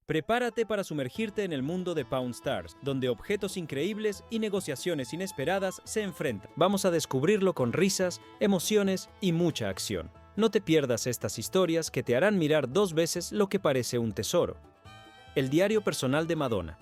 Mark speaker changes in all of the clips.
Speaker 1: Prepárate para sumergirte en el mundo de Pawn Stars, donde objetos increíbles y negociaciones inesperadas se enfrentan. Vamos a descubrirlo con risas, emociones y mucha acción. No te pierdas estas historias que te harán mirar 2 veces lo que parece un tesoro. El diario personal de Madonna.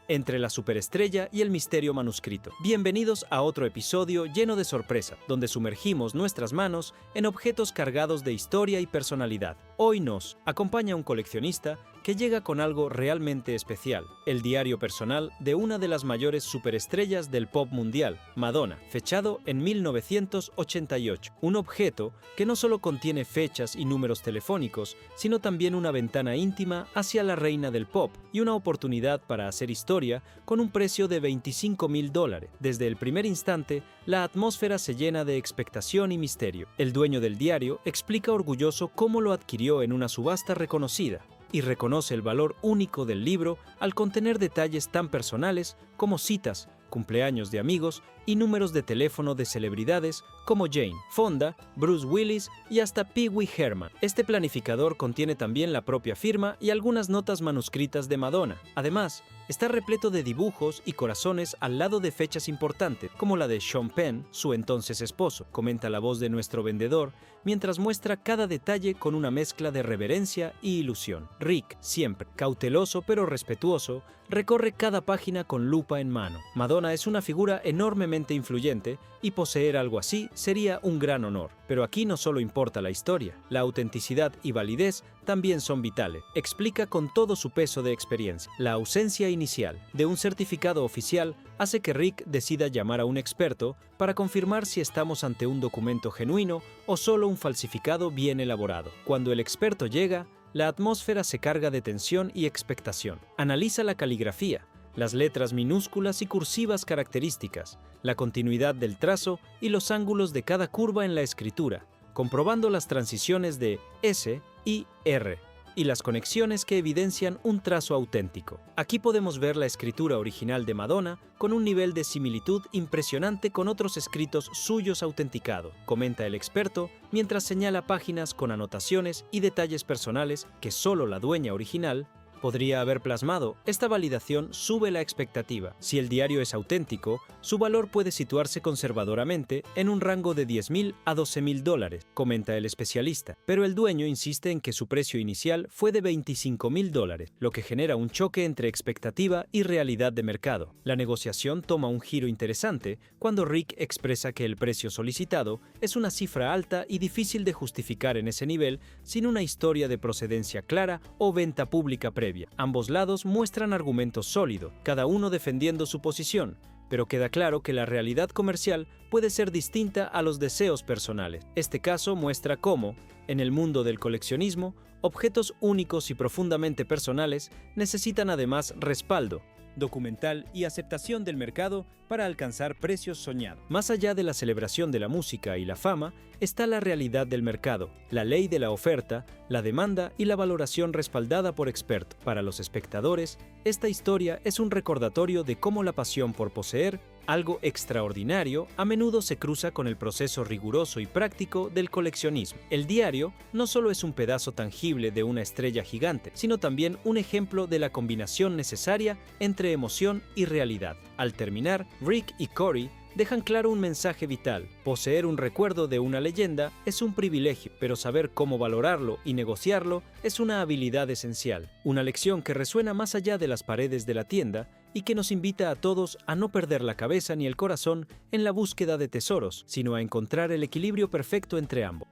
Speaker 1: Entre la superestrella y el misterio manuscrito. Bienvenidos a otro episodio lleno de sorpresa, donde sumergimos nuestras manos en objetos cargados de historia y personalidad. Hoy nos acompaña un coleccionista que llega con algo realmente especial, el diario personal de una de las mayores superestrellas del pop mundial, Madonna, fechado en 1988. Un objeto que no solo contiene fechas y números telefónicos, sino también una ventana íntima hacia la reina del pop y una oportunidad para hacer historia con un precio de $25.000. Desde el primer instante, la atmósfera se llena de expectación y misterio. El dueño del diario explica orgulloso cómo lo adquirió en una subasta reconocida, y reconoce el valor único del libro al contener detalles tan personales como citas, cumpleaños de amigos y números de teléfono de celebridades como Jane Fonda, Bruce Willis y hasta Pee Wee Herman. Este planificador contiene también la propia firma y algunas notas manuscritas de Madonna. Además, está repleto de dibujos y corazones al lado de fechas importantes, como la de Sean Penn, su entonces esposo, comenta la voz de nuestro vendedor, mientras muestra cada detalle con una mezcla de reverencia y ilusión. Rick, siempre cauteloso pero respetuoso, recorre cada página con lupa en mano. Madonna es una figura enormemente influyente y poseer algo así sería un gran honor. Pero aquí no solo importa la historia, la autenticidad y validez también son vitales. Explica con todo su peso de experiencia. La ausencia inicial de un certificado oficial hace que Rick decida llamar a un experto para confirmar si estamos ante un documento genuino o solo un falsificado bien elaborado. Cuando el experto llega, la atmósfera se carga de tensión y expectación. Analiza la caligrafía, las letras minúsculas y cursivas características, la continuidad del trazo y los ángulos de cada curva en la escritura, comprobando las transiciones de S y R y las conexiones que evidencian un trazo auténtico. Aquí podemos ver la escritura original de Madonna con un nivel de similitud impresionante con otros escritos suyos autenticados, comenta el experto, mientras señala páginas con anotaciones y detalles personales que solo la dueña original podría haber plasmado. Esta validación sube la expectativa. Si el diario es auténtico, su valor puede situarse conservadoramente en un rango de $10.000 a $12.000, comenta el especialista. Pero el dueño insiste en que su precio inicial fue de $25.000, lo que genera un choque entre expectativa y realidad de mercado. La negociación toma un giro interesante cuando Rick expresa que el precio solicitado es una cifra alta y difícil de justificar en ese nivel sin una historia de procedencia clara o venta pública previa. Ambos lados muestran argumentos sólidos, cada uno defendiendo su posición, pero queda claro que la realidad comercial puede ser distinta a los deseos personales. Este caso muestra cómo, en el mundo del coleccionismo, objetos únicos y profundamente personales necesitan además respaldo documental y aceptación del mercado para alcanzar precios soñados. Más allá de la celebración de la música y la fama, está la realidad del mercado, la ley de la oferta, la demanda y la valoración respaldada por expertos. Para los espectadores, esta historia es un recordatorio de cómo la pasión por poseer algo extraordinario a menudo se cruza con el proceso riguroso y práctico del coleccionismo. El diario no solo es un pedazo tangible de una estrella gigante, sino también un ejemplo de la combinación necesaria entre emoción y realidad. Al terminar, Rick y Corey dejan claro un mensaje vital. Poseer un recuerdo de una leyenda es un privilegio, pero saber cómo valorarlo y negociarlo es una habilidad esencial. Una lección que resuena más allá de las paredes de la tienda y que nos invita a todos a no perder la cabeza ni el corazón en la búsqueda de tesoros, sino a encontrar el equilibrio perfecto entre ambos.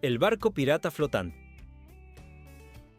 Speaker 1: El barco pirata flotante.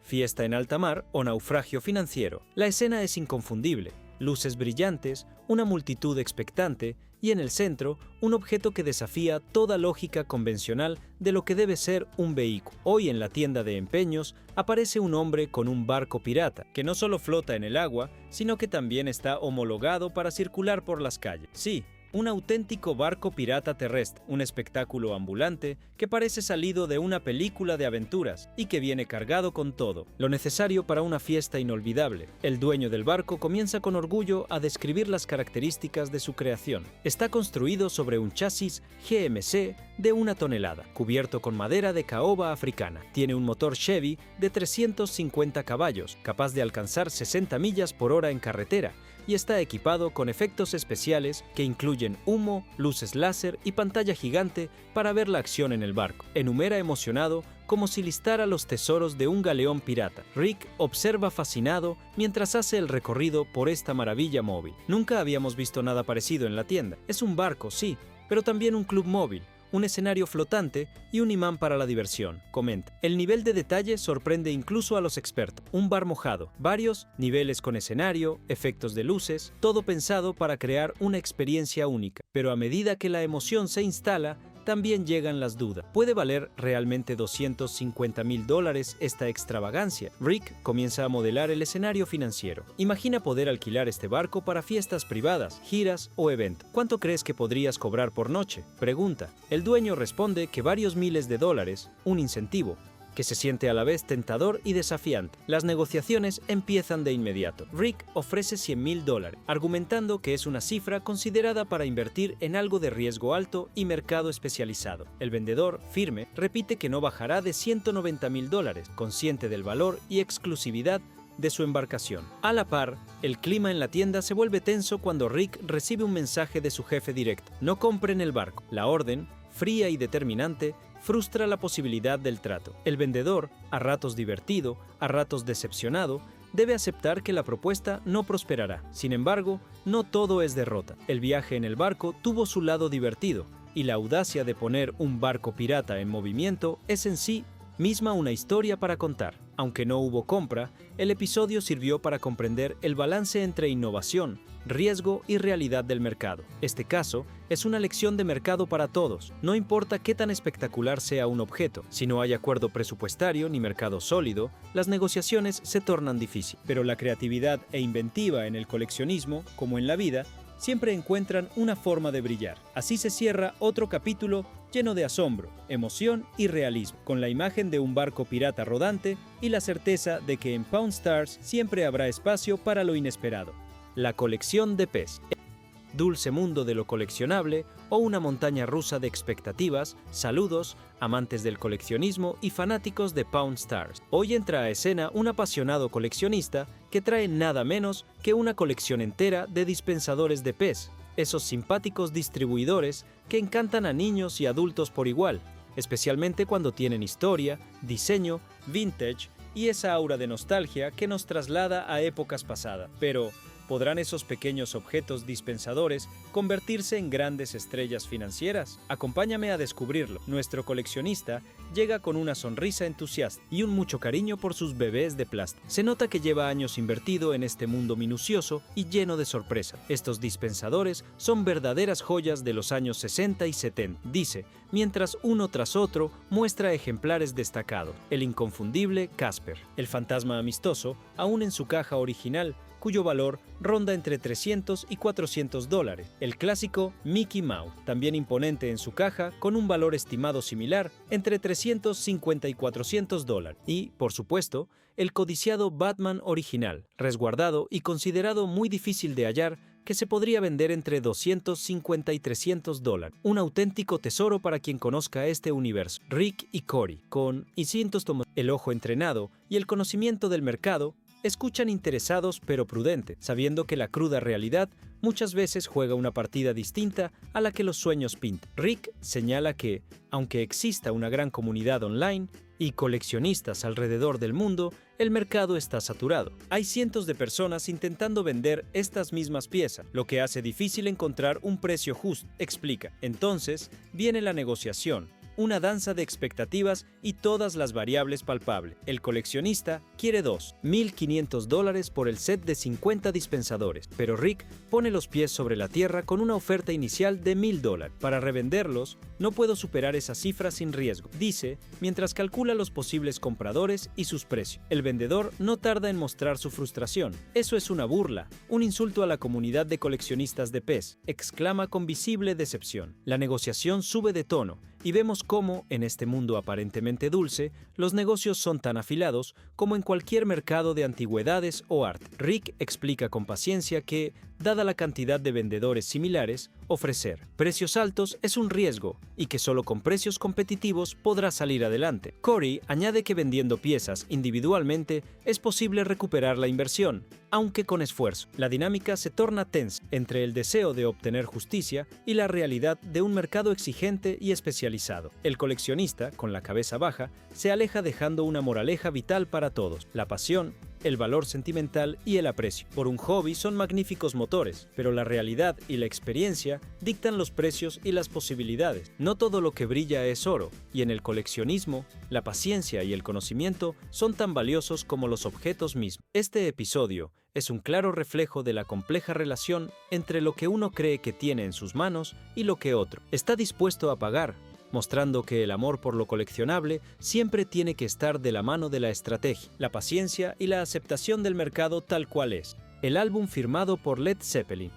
Speaker 1: Fiesta en alta mar o naufragio financiero. La escena es inconfundible. Luces brillantes, una multitud expectante y en el centro, un objeto que desafía toda lógica convencional de lo que debe ser un vehículo. Hoy en la tienda de empeños aparece un hombre con un barco pirata, que no solo flota en el agua, sino que también está homologado para circular por las calles. Sí, un auténtico barco pirata terrestre, un espectáculo ambulante que parece salido de una película de aventuras y que viene cargado con todo, lo necesario para una fiesta inolvidable. El dueño del barco comienza con orgullo a describir las características de su creación. Está construido sobre un chasis GMC de 1 tonelada, cubierto con madera de caoba africana. Tiene un motor Chevy de 350 caballos, capaz de alcanzar 60 millas por hora en carretera, y está equipado con efectos especiales que incluyen humo, luces láser y pantalla gigante para ver la acción en el barco. Enumera emocionado como si listara los tesoros de un galeón pirata. Rick observa fascinado mientras hace el recorrido por esta maravilla móvil. Nunca habíamos visto nada parecido en la tienda. Es un barco, sí, pero también un club móvil, un escenario flotante y un imán para la diversión, comenta. El nivel de detalle sorprende incluso a los expertos. Un bar mojado, varios niveles con escenario, efectos de luces, todo pensado para crear una experiencia única. Pero a medida que la emoción se instala, también llegan las dudas. ¿Puede valer realmente $250,000 esta extravagancia? Rick comienza a modelar el escenario financiero. Imagina poder alquilar este barco para fiestas privadas, giras o eventos. ¿Cuánto crees que podrías cobrar por noche? Pregunta. El dueño responde que varios miles de dólares, un incentivo, que se siente a la vez tentador y desafiante. Las negociaciones empiezan de inmediato. Rick ofrece $100,000, argumentando que es una cifra considerada para invertir en algo de riesgo alto y mercado especializado. El vendedor, firme, repite que no bajará de $190,000, consciente del valor y exclusividad de su embarcación. A la par, el clima en la tienda se vuelve tenso cuando Rick recibe un mensaje de su jefe directo. No compren el barco. La orden, fría y determinante, frustra la posibilidad del trato. El vendedor, a ratos divertido, a ratos decepcionado, debe aceptar que la propuesta no prosperará. Sin embargo, no todo es derrota. El viaje en el barco tuvo su lado divertido, y la audacia de poner un barco pirata en movimiento es en sí misma una historia para contar. Aunque no hubo compra, el episodio sirvió para comprender el balance entre innovación, riesgo y realidad del mercado. Este caso es una lección de mercado para todos. No importa qué tan espectacular sea un objeto, si no hay acuerdo presupuestario ni mercado sólido, las negociaciones se tornan difíciles. Pero la creatividad e inventiva en el coleccionismo, como en la vida, siempre encuentran una forma de brillar. Así se cierra otro capítulo lleno de asombro, emoción y realismo, con la imagen de un barco pirata rodante y la certeza de que en Pawn Stars siempre habrá espacio para lo inesperado. La colección de pez. Dulce mundo de lo coleccionable o una montaña rusa de expectativas. Saludos, amantes del coleccionismo y fanáticos de Pawn Stars. Hoy entra a escena un apasionado coleccionista que trae nada menos que una colección entera de dispensadores de pez, esos simpáticos distribuidores que encantan a niños y adultos por igual, especialmente cuando tienen historia, diseño, vintage y esa aura de nostalgia que nos traslada a épocas pasadas. Pero ¿podrán esos pequeños objetos dispensadores convertirse en grandes estrellas financieras? Acompáñame a descubrirlo. Nuestro coleccionista llega con una sonrisa entusiasta y un mucho cariño por sus bebés de plástico. Se nota que lleva años invertido en este mundo minucioso y lleno de sorpresas. Estos dispensadores son verdaderas joyas de los años 60 y 70, dice, mientras uno tras otro muestra ejemplares destacados. El inconfundible Casper, el fantasma amistoso, aún en su caja original, cuyo valor ronda entre $300 y $400. El clásico Mickey Mouse, también imponente en su caja, con un valor estimado similar entre $350 y $400. Y, por supuesto, el codiciado Batman original, resguardado y considerado muy difícil de hallar, que se podría vender entre $250 y $300. Un auténtico tesoro para quien conozca este universo. Rick y Cory, con y cientos tomos, el ojo entrenado y el conocimiento del mercado, escuchan interesados pero prudentes, sabiendo que la cruda realidad muchas veces juega una partida distinta a la que los sueños pintan. Rick señala que, aunque exista una gran comunidad online y coleccionistas alrededor del mundo, el mercado está saturado. Hay cientos de personas intentando vender estas mismas piezas, lo que hace difícil encontrar un precio justo, explica. Entonces, viene la negociación, una danza de expectativas y todas las variables palpables. El coleccionista quiere $1,500 por el set de 50 dispensadores, pero Rick pone los pies sobre la tierra con una oferta inicial de $1,000. Para revenderlos, no puedo superar esa cifra sin riesgo, dice, mientras calcula los posibles compradores y sus precios. El vendedor no tarda en mostrar su frustración. Eso es una burla, un insulto a la comunidad de coleccionistas de pez, exclama con visible decepción. La negociación sube de tono, y vemos cómo, en este mundo aparentemente dulce, los negocios son tan afilados como en cualquier mercado de antigüedades o arte. Rick explica con paciencia que, dada la cantidad de vendedores similares, ofrecer. Precios altos es un riesgo y que solo con precios competitivos podrá salir adelante. Corey añade que vendiendo piezas individualmente es posible recuperar la inversión, aunque con esfuerzo. La dinámica se torna tensa entre el deseo de obtener justicia y la realidad de un mercado exigente y especializado. El coleccionista, con la cabeza baja, se aleja dejando una moraleja vital para todos: la pasión, el valor sentimental y el aprecio por un hobby son magníficos motores, pero la realidad y la experiencia dictan los precios y las posibilidades. No todo lo que brilla es oro, y en el coleccionismo, la paciencia y el conocimiento son tan valiosos como los objetos mismos. Este episodio es un claro reflejo de la compleja relación entre lo que uno cree que tiene en sus manos y lo que otro está dispuesto a pagar, mostrando que el amor por lo coleccionable siempre tiene que estar de la mano de la estrategia, la paciencia y la aceptación del mercado tal cual es. El álbum firmado por Led Zeppelin.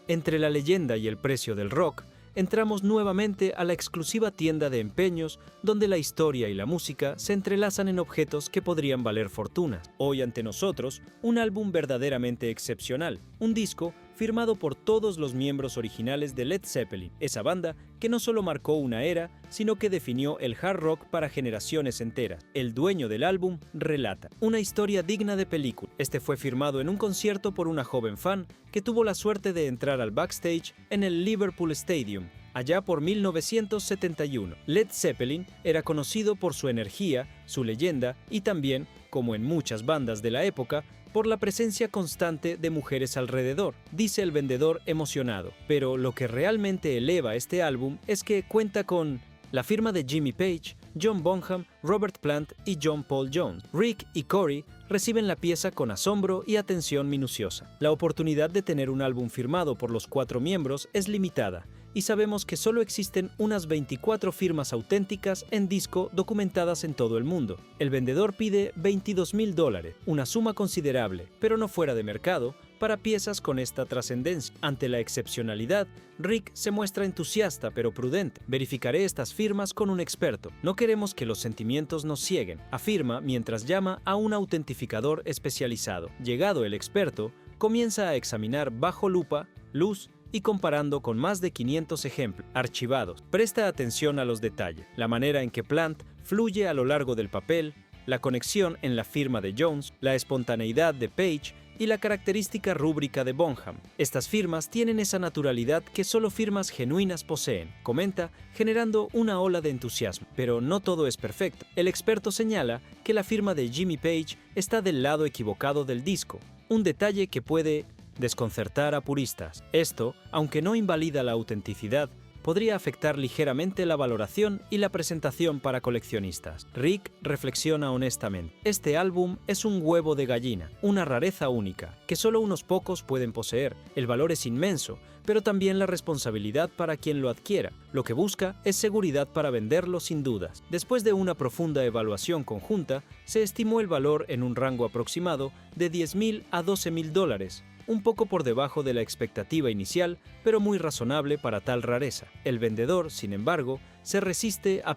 Speaker 1: Entre la leyenda y el precio del rock, entramos nuevamente a la exclusiva tienda de empeños donde la historia y la música se entrelazan en objetos que podrían valer fortunas. Hoy ante nosotros, un álbum verdaderamente excepcional, un disco firmado por todos los miembros originales de Led Zeppelin, esa banda que no solo marcó una era, sino que definió el hard rock para generaciones enteras. El dueño del álbum relata una historia digna de película. Este fue firmado en un concierto por una joven fan que tuvo la suerte de entrar al backstage en el Liverpool Stadium, allá por 1971. Led Zeppelin era conocido por su energía, su leyenda y también, como en muchas bandas de la época, por la presencia constante de mujeres alrededor, dice el vendedor emocionado. Pero lo que realmente eleva este álbum es que cuenta con la firma de Jimmy Page, John Bonham, Robert Plant y John Paul Jones. Rick y Corey reciben la pieza con asombro y atención minuciosa. La oportunidad de tener un álbum firmado por los 4 miembros es limitada, y sabemos que solo existen unas 24 firmas auténticas en disco documentadas en todo el mundo. El vendedor pide $22,000, una suma considerable, pero no fuera de mercado, para piezas con esta trascendencia. Ante la excepcionalidad, Rick se muestra entusiasta pero prudente. Verificaré estas firmas con un experto. No queremos que los sentimientos nos cieguen, afirma mientras llama a un autentificador especializado. Llegado el experto, comienza a examinar bajo lupa, luz y comparando con más de 500 ejemplos archivados. Presta atención a los detalles, la manera en que Plant fluye a lo largo del papel, la conexión en la firma de Jones, la espontaneidad de Page y la característica rúbrica de Bonham. Estas firmas tienen esa naturalidad que solo firmas genuinas poseen, comenta, generando una ola de entusiasmo. Pero no todo es perfecto. El experto señala que la firma de Jimmy Page está del lado equivocado del disco, un detalle que puede desconcertar a puristas. Esto, aunque no invalida la autenticidad, podría afectar ligeramente la valoración y la presentación para coleccionistas. Rick reflexiona honestamente. Este álbum es un huevo de gallina, una rareza única, que solo unos pocos pueden poseer. El valor es inmenso, pero también la responsabilidad para quien lo adquiera. Lo que busca es seguridad para venderlo sin dudas. Después de una profunda evaluación conjunta, se estimó el valor en un rango aproximado de $10,000 a $12,000, un poco por debajo de la expectativa inicial, pero muy razonable para tal rareza. El vendedor, sin embargo, se resiste a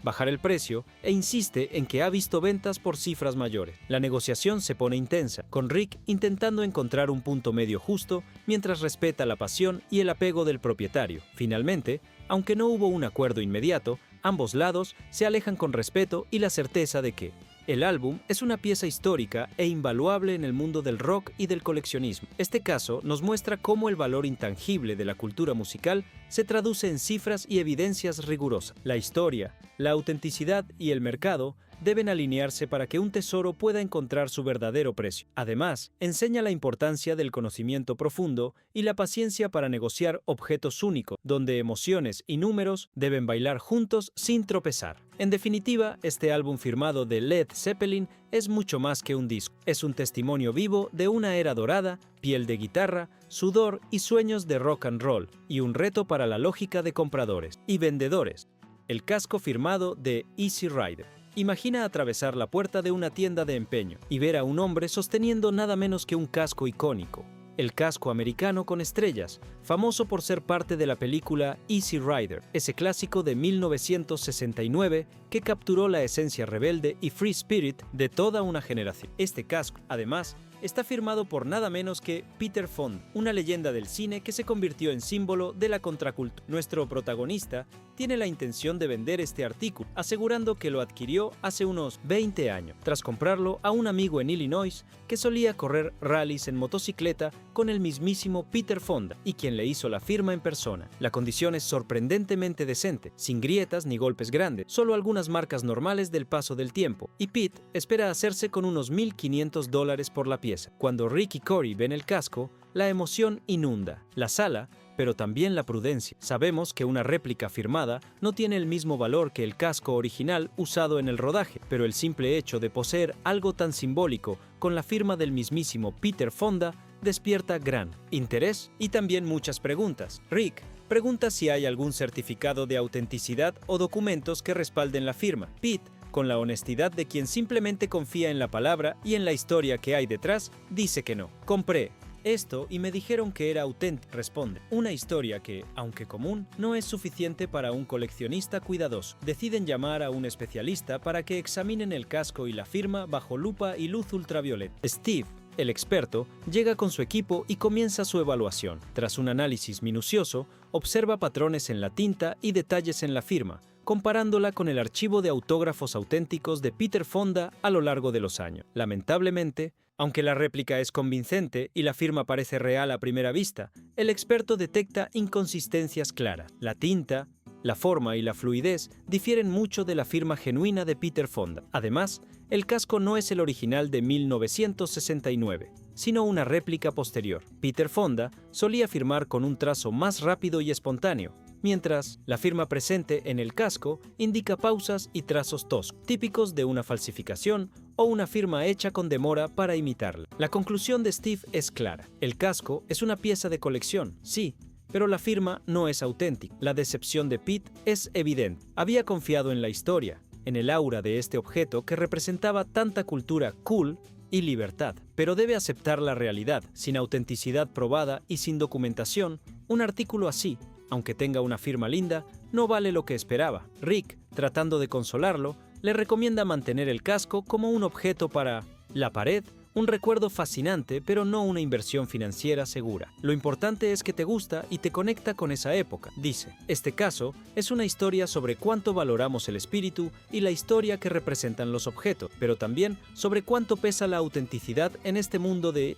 Speaker 1: bajar el precio e insiste en que ha visto ventas por cifras mayores. La negociación se pone intensa, con Rick intentando encontrar un punto medio justo mientras respeta la pasión y el apego del propietario. Finalmente, aunque no hubo un acuerdo inmediato, ambos lados se alejan con respeto y la certeza de que el álbum es una pieza histórica e invaluable en el mundo del rock y del coleccionismo. Este caso nos muestra cómo el valor intangible de la cultura musical se traduce en cifras y evidencias rigurosas. La historia, la autenticidad y el mercado deben alinearse para que un tesoro pueda encontrar su verdadero precio. Además, enseña la importancia del conocimiento profundo y la paciencia para negociar objetos únicos, donde emociones y números deben bailar juntos sin tropezar. En definitiva, este álbum firmado de Led Zeppelin es mucho más que un disco. Es un testimonio vivo de una era dorada, piel de guitarra, sudor y sueños de rock and roll, y un reto para la lógica de compradores y vendedores. El casco firmado de Easy Rider. Imagina atravesar la puerta de una tienda de empeño y ver a un hombre sosteniendo nada menos que un casco icónico, el casco americano con estrellas, famoso por ser parte de la película Easy Rider, ese clásico de 1969 que capturó la esencia rebelde y free spirit de toda una generación. Este casco, además, está firmado por nada menos que Peter Fonda, una leyenda del cine que se convirtió en símbolo de la contracultura. Nuestro protagonista tiene la intención de vender este artículo, asegurando que lo adquirió hace unos 20 años, tras comprarlo a un amigo en Illinois que solía correr rallies en motocicleta con el mismísimo Peter Fonda y quien le hizo la firma en persona. La condición es sorprendentemente decente, sin grietas ni golpes grandes, solo algunas marcas normales del paso del tiempo, y Pete espera hacerse con unos $1,500 por la pieza. Cuando Rick y Corey ven el casco, la emoción inunda la sala, pero también la prudencia. Sabemos que una réplica firmada no tiene el mismo valor que el casco original usado en el rodaje, pero el simple hecho de poseer algo tan simbólico con la firma del mismísimo Peter Fonda despierta gran interés y también muchas preguntas. Rick pregunta si hay algún certificado de autenticidad o documentos que respalden la firma. Pete, con la honestidad de quien simplemente confía en la palabra y en la historia que hay detrás, dice que no. Compré esto y me dijeron que era auténtico, responde. Una historia que, aunque común, no es suficiente para un coleccionista cuidadoso. Deciden llamar a un especialista para que examinen el casco y la firma bajo lupa y luz ultravioleta. Steve, el experto, llega con su equipo y comienza su evaluación. Tras un análisis minucioso, observa patrones en la tinta y detalles en la firma, comparándola con el archivo de autógrafos auténticos de Peter Fonda a lo largo de los años. Lamentablemente, aunque la réplica es convincente y la firma parece real a primera vista, el experto detecta inconsistencias claras. La tinta, la forma y la fluidez difieren mucho de la firma genuina de Peter Fonda. Además, el casco no es el original de 1969, sino una réplica posterior. Peter Fonda solía firmar con un trazo más rápido y espontáneo, mientras la firma presente en el casco indica pausas y trazos toscos, típicos de una falsificación o una firma hecha con demora para imitarla. La conclusión de Steve es clara. El casco es una pieza de colección, sí, pero la firma no es auténtica. La decepción de Pete es evidente. Había confiado en la historia, en el aura de este objeto que representaba tanta cultura cool y libertad, pero debe aceptar la realidad. Sin autenticidad probada y sin documentación, un artículo así, aunque tenga una firma linda, no vale lo que esperaba. Rick, tratando de consolarlo, le recomienda mantener el casco como un objeto para la pared, un recuerdo fascinante, pero no una inversión financiera segura. Lo importante es que te gusta y te conecta con esa época, dice. Este caso es una historia sobre cuánto valoramos el espíritu y la historia que representan los objetos, pero también sobre cuánto pesa la autenticidad en este mundo de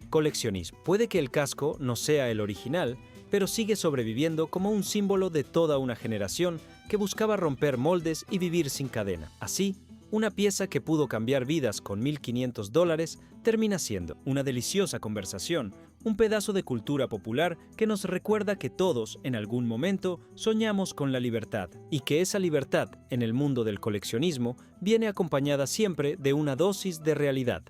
Speaker 1: coleccionismo. Puede que el casco no sea el original, pero sigue sobreviviendo como un símbolo de toda una generación que buscaba romper moldes y vivir sin cadena. Así, una pieza que pudo cambiar vidas con $1,500 termina siendo una deliciosa conversación, un pedazo de cultura popular que nos recuerda que todos, en algún momento, soñamos con la libertad, y que esa libertad, en el mundo del coleccionismo, viene acompañada siempre de una dosis de realidad.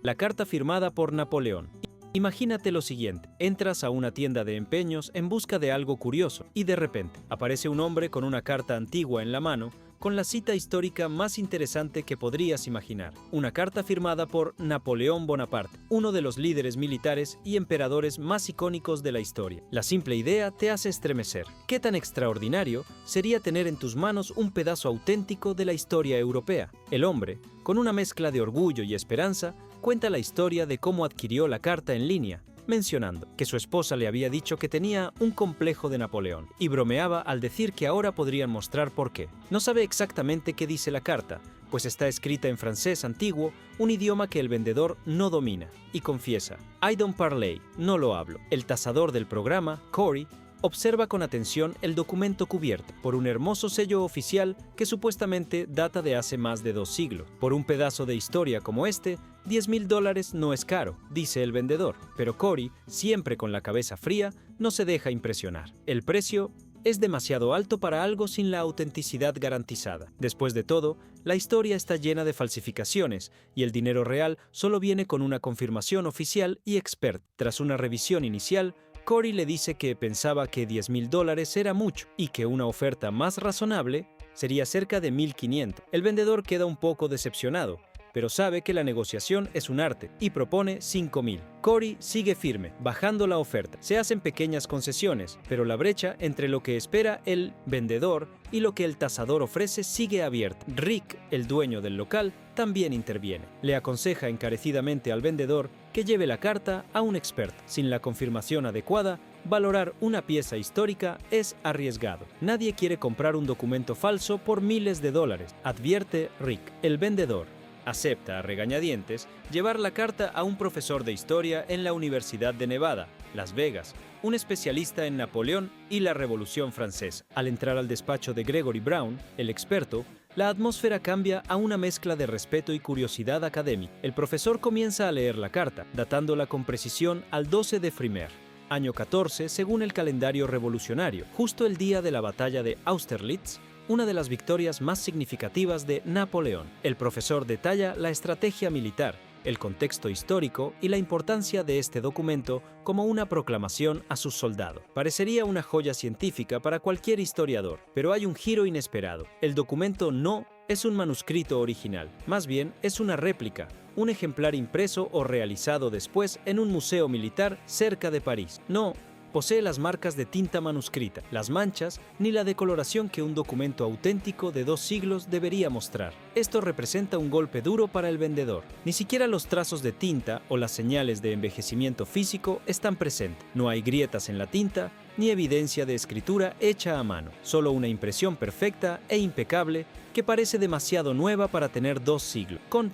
Speaker 1: La carta firmada por Napoleón. Imagínate lo siguiente, entras a una tienda de empeños en busca de algo curioso y de repente aparece un hombre con una carta antigua en la mano con la cita histórica más interesante que podrías imaginar. Una carta firmada por Napoleón Bonaparte, uno de los líderes militares y emperadores más icónicos de la historia. La simple idea te hace estremecer. ¿Qué tan extraordinario sería tener en tus manos un pedazo auténtico de la historia europea? El hombre, con una mezcla de orgullo y esperanza, cuenta la historia de cómo adquirió la carta en línea, mencionando que su esposa le había dicho que tenía un complejo de Napoleón, y bromeaba al decir que ahora podrían mostrar por qué. No sabe exactamente qué dice la carta, pues está escrita en francés antiguo, un idioma que el vendedor no domina, y confiesa, "I don't parler, no lo hablo". El tasador del programa, Corey, observa con atención el documento cubierto por un hermoso sello oficial que supuestamente data de hace más de 2 siglos. Por un pedazo de historia como este, $10,000 no es caro, dice el vendedor, pero Corey, siempre con la cabeza fría, no se deja impresionar. El precio es demasiado alto para algo sin la autenticidad garantizada. Después de todo, la historia está llena de falsificaciones y el dinero real solo viene con una confirmación oficial y experta. Tras una revisión inicial, Corey le dice que pensaba que $10,000 era mucho y que una oferta más razonable sería cerca de $1,500. El vendedor queda un poco decepcionado, pero sabe que la negociación es un arte y propone 5.000. Cory sigue firme, bajando la oferta. Se hacen pequeñas concesiones, pero la brecha entre lo que espera el vendedor y lo que el tasador ofrece sigue abierta. Rick, el dueño del local, también interviene. Le aconseja encarecidamente al vendedor que lleve la carta a un experto. Sin la confirmación adecuada, valorar una pieza histórica es arriesgado. Nadie quiere comprar un documento falso por miles de dólares, advierte Rick. El vendedor acepta a regañadientes llevar la carta a un profesor de historia en la Universidad de Nevada, Las Vegas, un especialista en Napoleón y la Revolución Francesa. Al entrar al despacho de Gregory Brown, el experto, la atmósfera cambia a una mezcla de respeto y curiosidad académica. El profesor comienza a leer la carta, datándola con precisión al 12 de Frimaire, año 14 según el calendario revolucionario, justo el día de la batalla de Austerlitz, una de las victorias más significativas de Napoleón. El profesor detalla la estrategia militar, el contexto histórico y la importancia de este documento como una proclamación a sus soldados. Parecería una joya científica para cualquier historiador, pero hay un giro inesperado. El documento no es un manuscrito original, más bien es una réplica, un ejemplar impreso o realizado después en un museo militar cerca de París. No posee las marcas de tinta manuscrita, las manchas, ni la decoloración que un documento auténtico de 2 siglos debería mostrar. Esto representa un golpe duro para el vendedor. Ni siquiera los trazos de tinta o las señales de envejecimiento físico están presentes. No hay grietas en la tinta, ni evidencia de escritura hecha a mano. Solo una impresión perfecta e impecable que parece demasiado nueva para tener 2 siglos. Con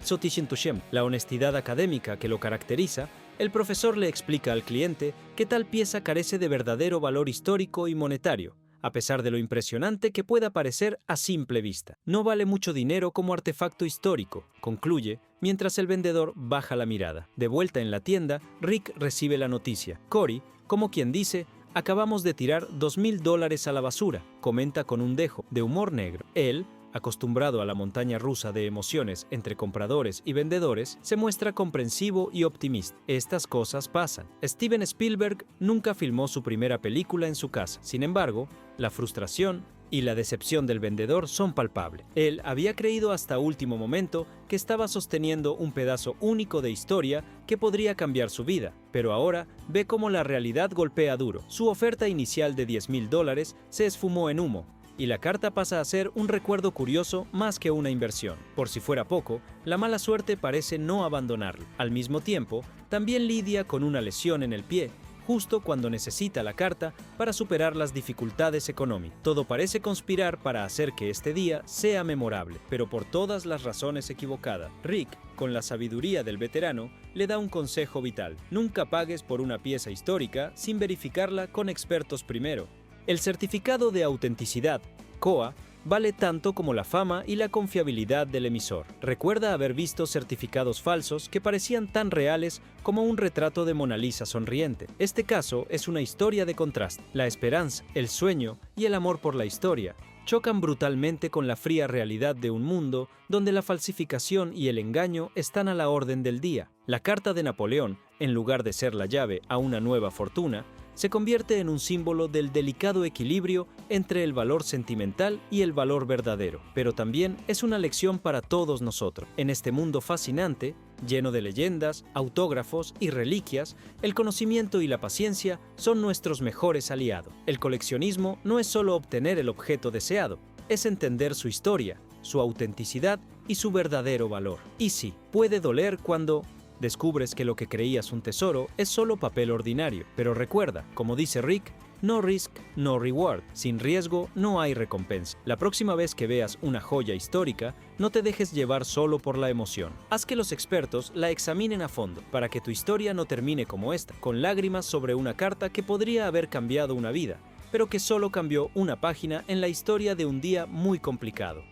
Speaker 1: la honestidad académica que lo caracteriza, el profesor le explica al cliente que tal pieza carece de verdadero valor histórico y monetario, a pesar de lo impresionante que pueda parecer a simple vista. No vale mucho dinero como artefacto histórico, concluye, mientras el vendedor baja la mirada. De vuelta en la tienda, Rick recibe la noticia. Cory, como quien dice, acabamos de tirar $2.000 a la basura, comenta con un dejo de humor negro. Él, acostumbrado a la montaña rusa de emociones entre compradores y vendedores, se muestra comprensivo y optimista. Estas cosas pasan. Steven Spielberg nunca filmó su primera película en su casa. Sin embargo, la frustración y la decepción del vendedor son palpables. Él había creído hasta último momento que estaba sosteniendo un pedazo único de historia que podría cambiar su vida, pero ahora ve cómo la realidad golpea duro. Su oferta inicial de $10.000 se esfumó en humo, y la carta pasa a ser un recuerdo curioso más que una inversión. Por si fuera poco, la mala suerte parece no abandonarlo. Al mismo tiempo, también lidia con una lesión en el pie, justo cuando necesita la carta para superar las dificultades económicas. Todo parece conspirar para hacer que este día sea memorable, pero por todas las razones equivocadas. Rick, con la sabiduría del veterano, le da un consejo vital. Nunca pagues por una pieza histórica sin verificarla con expertos primero. El certificado de autenticidad, COA, vale tanto como la fama y la confiabilidad del emisor. Recuerda haber visto certificados falsos que parecían tan reales como un retrato de Mona Lisa sonriente. Este caso es una historia de contraste. La esperanza, el sueño y el amor por la historia chocan brutalmente con la fría realidad de un mundo donde la falsificación y el engaño están a la orden del día. La carta de Napoleón, en lugar de ser la llave a una nueva fortuna, se convierte en un símbolo del delicado equilibrio entre el valor sentimental y el valor verdadero, pero también es una lección para todos nosotros. En este mundo fascinante, lleno de leyendas, autógrafos y reliquias, el conocimiento y la paciencia son nuestros mejores aliados. El coleccionismo no es solo obtener el objeto deseado, es entender su historia, su autenticidad y su verdadero valor. Y sí, puede doler cuando descubres que lo que creías un tesoro es solo papel ordinario. Pero recuerda, como dice Rick, no risk, no reward. Sin riesgo, no hay recompensa. La próxima vez que veas una joya histórica, no te dejes llevar solo por la emoción. Haz que los expertos la examinen a fondo, para que tu historia no termine como esta, con lágrimas sobre una carta que podría haber cambiado una vida, pero que solo cambió una página en la historia de un día muy complicado.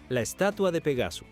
Speaker 1: La estatua de Pegaso.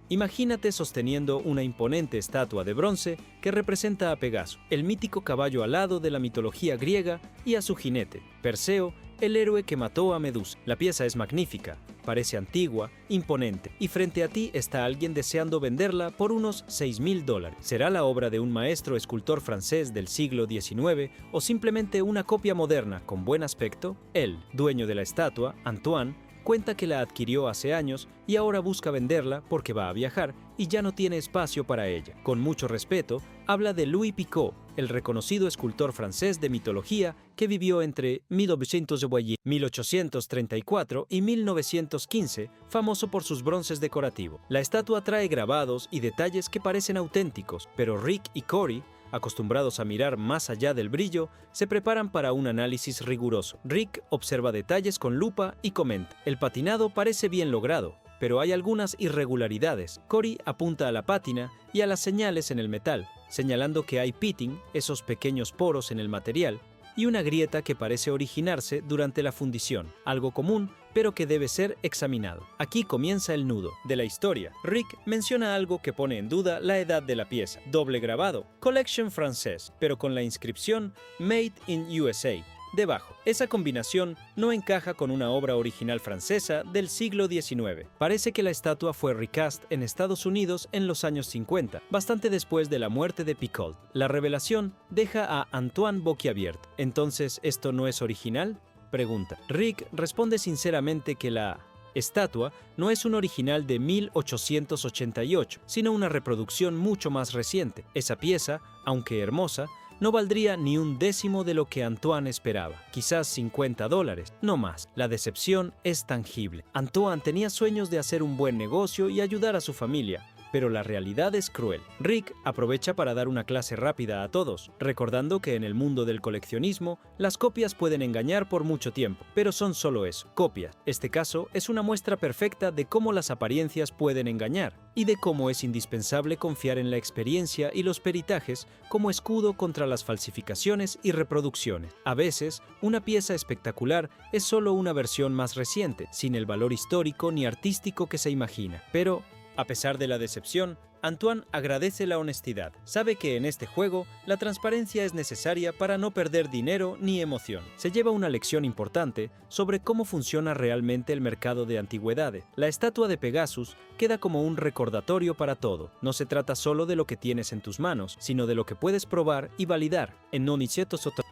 Speaker 1: Imagínate sosteniendo una imponente estatua de bronce que representa a Pegaso, el mítico caballo alado de la mitología griega, y a su jinete, Perseo, el héroe que mató a Medusa. La pieza es magnífica, parece antigua, imponente, y frente a ti está alguien deseando venderla por unos $6.000. ¿Será la obra de un maestro escultor francés del siglo XIX o simplemente una copia moderna con buen aspecto? Él, dueño de la estatua, Antoine, cuenta que la adquirió hace años y ahora busca venderla porque va a viajar y ya no tiene espacio para ella. Con mucho respeto, habla de Louis Picot, el reconocido escultor francés de mitología que vivió entre 1834 y 1915, famoso por sus bronces decorativos. La estatua trae grabados y detalles que parecen auténticos, pero Rick y Cory, acostumbrados a mirar más allá del brillo, se preparan para un análisis riguroso. Rick observa detalles con lupa y comenta: el patinado parece bien logrado, pero hay algunas irregularidades. Cory apunta a la pátina y a las señales en el metal, señalando que hay pitting, esos pequeños poros en el material, y una grieta que parece originarse durante la fundición, algo común, pero que debe ser examinado. Aquí comienza el nudo de la historia. Rick menciona algo que pone en duda la edad de la pieza. Doble grabado, Collection Française, pero con la inscripción Made in USA debajo. Esa combinación no encaja con una obra original francesa del siglo XIX. Parece que la estatua fue recast en Estados Unidos en los años 50, bastante después de la muerte de Picot. La revelación deja a Antoine boquiabierto. ¿Entonces esto no es original?, pregunta. Rick responde sinceramente que la estatua no es un original de 1888, sino una reproducción mucho más reciente. Esa pieza, aunque hermosa, no valdría ni un décimo de lo que Antoine esperaba, quizás $50, no más. La decepción es tangible. Antoine tenía sueños de hacer un buen negocio y ayudar a su familia, pero la realidad es cruel. Rick aprovecha para dar una clase rápida a todos, recordando que en el mundo del coleccionismo, las copias pueden engañar por mucho tiempo, pero son solo eso, copias. Este caso es una muestra perfecta de cómo las apariencias pueden engañar, y de cómo es indispensable confiar en la experiencia y los peritajes como escudo contra las falsificaciones y reproducciones. A veces, una pieza espectacular es solo una versión más reciente, sin el valor histórico ni artístico que se imagina, pero a pesar de la decepción, Antoine agradece la honestidad. Sabe que en este juego la transparencia es necesaria para no perder dinero ni emoción. Se lleva una lección importante sobre cómo funciona realmente el mercado de antigüedades. La estatua de Pegasus queda como un recordatorio para todo. No se trata solo de lo que tienes en tus manos, sino de lo que puedes probar y validar. En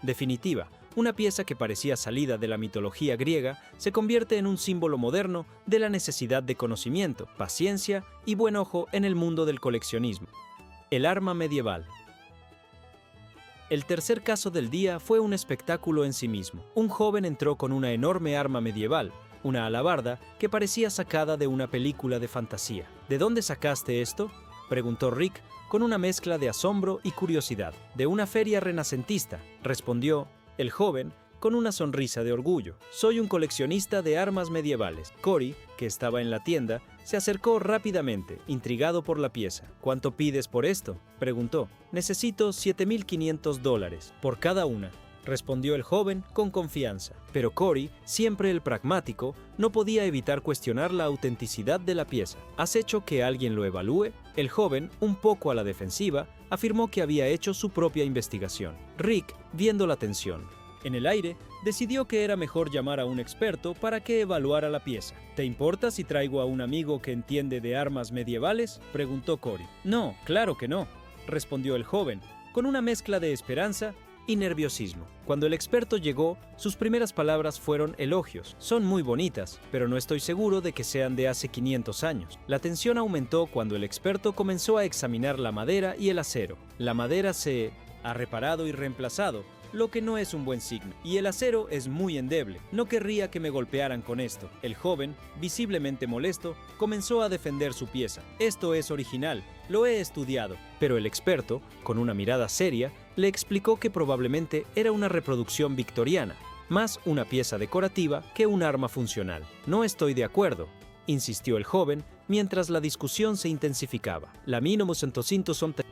Speaker 1: definitiva, una pieza que parecía salida de la mitología griega se convierte en un símbolo moderno de la necesidad de conocimiento, paciencia y buen ojo en el mundo del coleccionismo. El arma medieval. El tercer caso del día fue un espectáculo en sí mismo. Un joven entró con una enorme arma medieval, una alabarda que parecía sacada de una película de fantasía. ¿De dónde sacaste esto?, preguntó Rick con una mezcla de asombro y curiosidad. De una feria renacentista, respondió el joven con una sonrisa de orgullo. Soy un coleccionista de armas medievales. Cory, que estaba en la tienda, se acercó rápidamente, intrigado por la pieza. ¿Cuánto pides por esto?, preguntó. Necesito $7,500 por cada una, respondió el joven con confianza. Pero Cory, siempre el pragmático, no podía evitar cuestionar la autenticidad de la pieza. ¿Has hecho que alguien lo evalúe? El joven, un poco a la defensiva, afirmó que había hecho su propia investigación. Rick, viendo la tensión en el aire, decidió que era mejor llamar a un experto para que evaluara la pieza. ¿Te importa si traigo a un amigo que entiende de armas medievales?, preguntó Cory. No, claro que no, respondió el joven, con una mezcla de esperanza y nerviosismo. Cuando el experto llegó, sus primeras palabras fueron elogios. Son muy bonitas, pero no estoy seguro de que sean de hace 500 años. La tensión aumentó cuando el experto comenzó a examinar la madera y el acero. La madera se ha reparado y reemplazado, lo que no es un buen signo, y el acero es muy endeble. No querría que me golpearan con esto. El joven, visiblemente molesto, comenzó a defender su pieza. Esto es original, lo he estudiado. Pero el experto, con una mirada seria, le explicó que probablemente era una reproducción victoriana, más una pieza decorativa que un arma funcional. No estoy de acuerdo, insistió el joven, mientras la discusión se intensificaba. La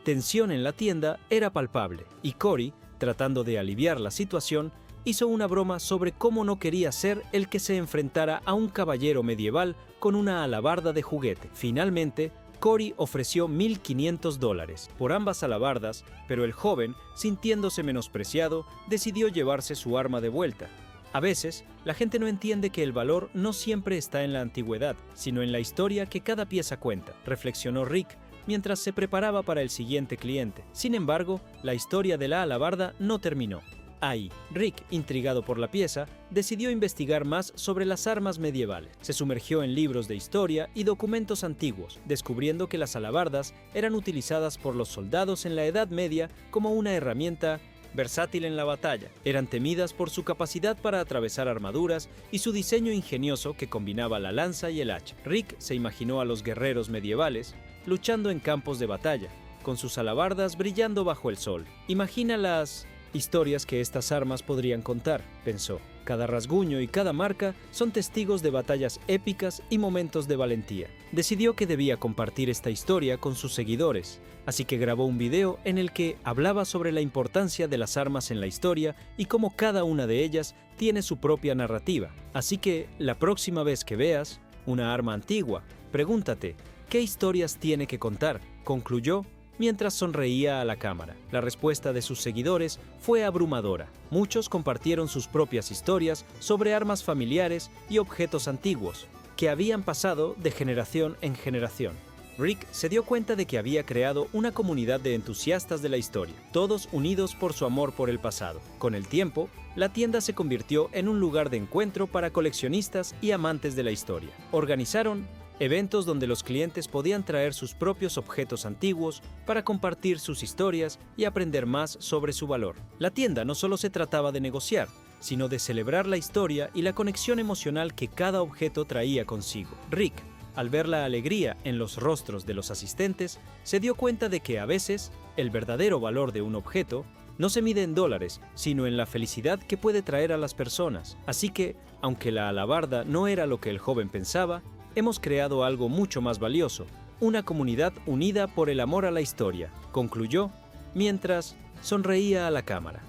Speaker 1: tensión en la tienda era palpable, y Cory, tratando de aliviar la situación, hizo una broma sobre cómo no quería ser el que se enfrentara a un caballero medieval con una alabarda de juguete. Finalmente, Cory ofreció $1,500 por ambas alabardas, pero el joven, sintiéndose menospreciado, decidió llevarse su arma de vuelta. A veces, la gente no entiende que el valor no siempre está en la antigüedad, sino en la historia que cada pieza cuenta, reflexionó Rick mientras se preparaba para el siguiente cliente. Sin embargo, la historia de la alabarda no terminó. ahí. Rick, intrigado por la pieza, decidió investigar más sobre las armas medievales. Se sumergió en libros de historia y documentos antiguos, descubriendo que las alabardas eran utilizadas por los soldados en la Edad Media como una herramienta versátil en la batalla. Eran temidas por su capacidad para atravesar armaduras y su diseño ingenioso que combinaba la lanza y el hacha. Rick se imaginó a los guerreros medievales luchando en campos de batalla, con sus alabardas brillando bajo el sol. Imagina las historias que estas armas podrían contar, pensó. Cada rasguño y cada marca son testigos de batallas épicas y momentos de valentía. Decidió que debía compartir esta historia con sus seguidores, así que grabó un video en el que hablaba sobre la importancia de las armas en la historia y cómo cada una de ellas tiene su propia narrativa. Así que, la próxima vez que veas una arma antigua, pregúntate, ¿qué historias tiene que contar?, concluyó mientras sonreía a la cámara. La respuesta de sus seguidores fue abrumadora. Muchos compartieron sus propias historias sobre armas familiares y objetos antiguos, que habían pasado de generación en generación. Rick se dio cuenta de que había creado una comunidad de entusiastas de la historia, todos unidos por su amor por el pasado. Con el tiempo, la tienda se convirtió en un lugar de encuentro para coleccionistas y amantes de la historia. Organizaron eventos donde los clientes podían traer sus propios objetos antiguos para compartir sus historias y aprender más sobre su valor. La tienda no solo se trataba de negociar, sino de celebrar la historia y la conexión emocional que cada objeto traía consigo. Rick, al ver la alegría en los rostros de los asistentes, se dio cuenta de que a veces el verdadero valor de un objeto no se mide en dólares, sino en la felicidad que puede traer a las personas. Así que, aunque la alabarda no era lo que el joven pensaba, hemos creado algo mucho más valioso, una comunidad unida por el amor a la historia, concluyó mientras sonreía a la cámara.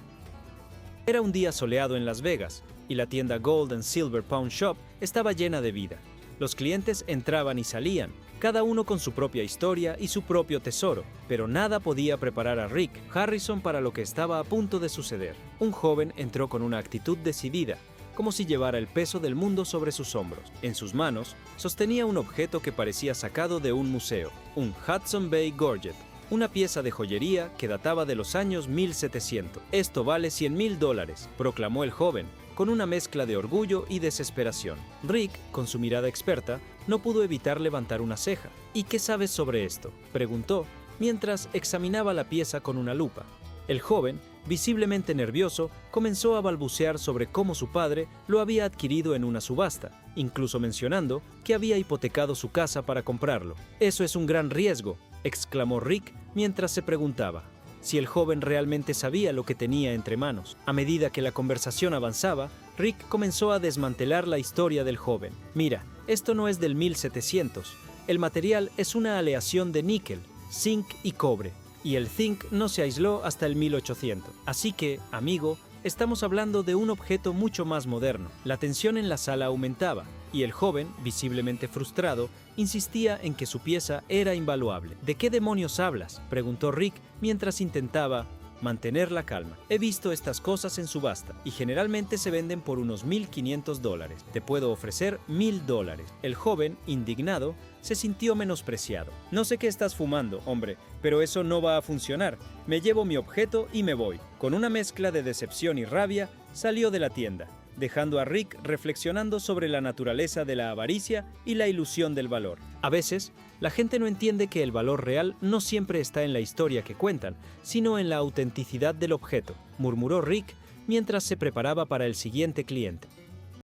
Speaker 1: Era un día soleado en Las Vegas y la tienda Gold and Silver Pawn Shop estaba llena de vida. Los clientes entraban y salían, cada uno con su propia historia y su propio tesoro, pero nada podía preparar a Rick Harrison para lo que estaba a punto de suceder. Un joven entró con una actitud decidida, como si llevara el peso del mundo sobre sus hombros. En sus manos, sostenía un objeto que parecía sacado de un museo, un Hudson Bay Gorget, una pieza de joyería que databa de los años 1700. «Esto vale $100,000», proclamó el joven, con una mezcla de orgullo y desesperación. Rick, con su mirada experta, no pudo evitar levantar una ceja. «¿Y qué sabes sobre esto?», preguntó, mientras examinaba la pieza con una lupa. El joven, visiblemente nervioso, comenzó a balbucear sobre cómo su padre lo había adquirido en una subasta, incluso mencionando que había hipotecado su casa para comprarlo. «Eso es un gran riesgo», exclamó Rick mientras se preguntaba si el joven realmente sabía lo que tenía entre manos. A medida que la conversación avanzaba, Rick comenzó a desmantelar la historia del joven. «Mira, esto no es del 1700. El material es una aleación de níquel, zinc y cobre. Y el zinc no se aisló hasta el 1800. Así que, amigo, estamos hablando de un objeto mucho más moderno». La tensión en la sala aumentaba, y el joven, visiblemente frustrado, insistía en que su pieza era invaluable. «¿De qué demonios hablas?», preguntó Rick mientras intentaba mantener la calma. «He visto estas cosas en subasta, y generalmente se venden por unos $1,500. Te puedo ofrecer $1,000». El joven, indignado, se sintió menospreciado. «No sé qué estás fumando, hombre, pero eso no va a funcionar. Me llevo mi objeto y me voy». Con una mezcla de decepción y rabia, salió de la tienda, dejando a Rick reflexionando sobre la naturaleza de la avaricia y la ilusión del valor. A veces, la gente no entiende que el valor real no siempre está en la historia que cuentan, sino en la autenticidad del objeto, murmuró Rick mientras se preparaba para el siguiente cliente.